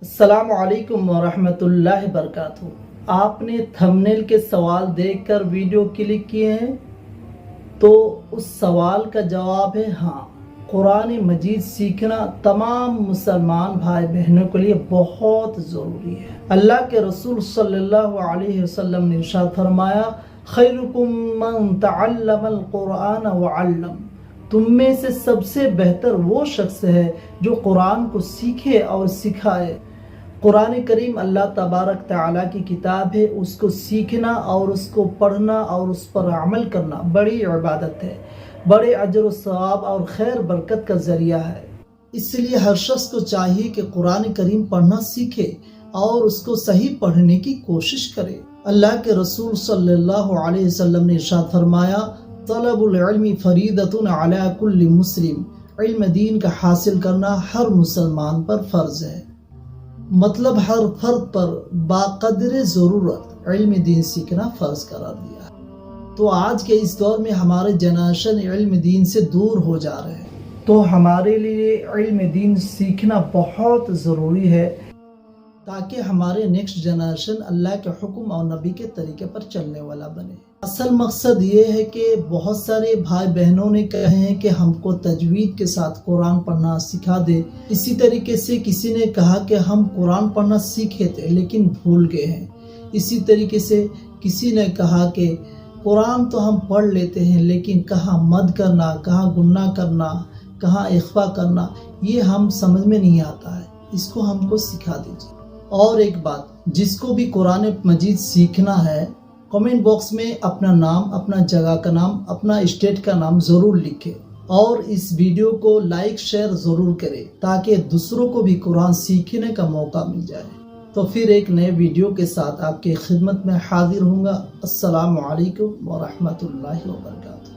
السلام علیکم ورحمۃ اللہ وبرکاتہ۔ آپ نے تھمبنیل کے سوال دیکھ کر ویڈیو کلک کیے ہیں تو اس سوال کا جواب ہے ہاں۔ قرآن مجید سیکھنا تمام مسلمان بھائی بہنوں کے لیے بہت ضروری ہے۔ اللہ کے رسول صلی اللہ علیہ وسلم نے ارشاد فرمایا، خیرکم من تعلم القرآن وعلم، تم میں سے سب سے بہتر وہ شخص ہے جو قرآن کو سیکھے اور سکھائے۔ قرآن کریم اللہ تبارک تعالیٰ کی کتاب ہے، اس کو سیکھنا اور اس کو پڑھنا اور اس پر عمل کرنا بڑی عبادت ہے، بڑے اجر و ثواب اور خیر برکت کا ذریعہ ہے۔ اس لیے ہر شخص کو چاہیے کہ قرآن کریم پڑھنا سیکھے اور اس کو صحیح پڑھنے کی کوشش کرے۔ اللہ کے رسول صلی اللہ علیہ وسلم نے ارشاد فرمایا، طلب العلم فریضۃ علی کل مسلم، علم دین کا حاصل کرنا ہر مسلمان پر فرض ہے، مطلب ہر فرد پر باقدر ضرورت علم دین سیکھنا فرض قرار دیا ہے۔ تو آج کے اس دور میں ہمارے جنریشن علم دین سے دور ہو جا رہے ہیں، تو ہمارے لیے علم دین سیکھنا بہت ضروری ہے تاکہ ہمارے نیکسٹ جنریشن اللہ کے حکم اور نبی کے طریقے پر چلنے والا بنے۔ اصل مقصد یہ ہے کہ بہت سارے بھائی بہنوں نے کہے ہیں کہ ہم کو تجوید کے ساتھ قرآن پڑھنا سکھا دے۔ اسی طریقے سے کسی نے کہا کہ ہم قرآن پڑھنا سیکھے تھے لیکن بھول گئے ہیں۔ اسی طریقے سے کسی نے کہا کہ قرآن تو ہم پڑھ لیتے ہیں لیکن کہاں مد کرنا، کہاں گناہ کرنا، کہاں اخفا کرنا، یہ ہم سمجھ میں نہیں آتا ہے، اس کو ہم کو سکھا دیجیے۔ اور ایک بات، جس کو بھی قرآن مجید سیکھنا ہے کمنٹ باکس میں اپنا نام، اپنا جگہ کا نام، اپنا اسٹیٹ کا نام ضرور لکھے اور اس ویڈیو کو لائک شیئر ضرور کرے تاکہ دوسروں کو بھی قرآن سیکھنے کا موقع مل جائے۔ تو پھر ایک نئے ویڈیو کے ساتھ آپ کی خدمت میں حاضر ہوں گا۔ السلام علیکم ورحمۃ اللہ وبرکاتہ۔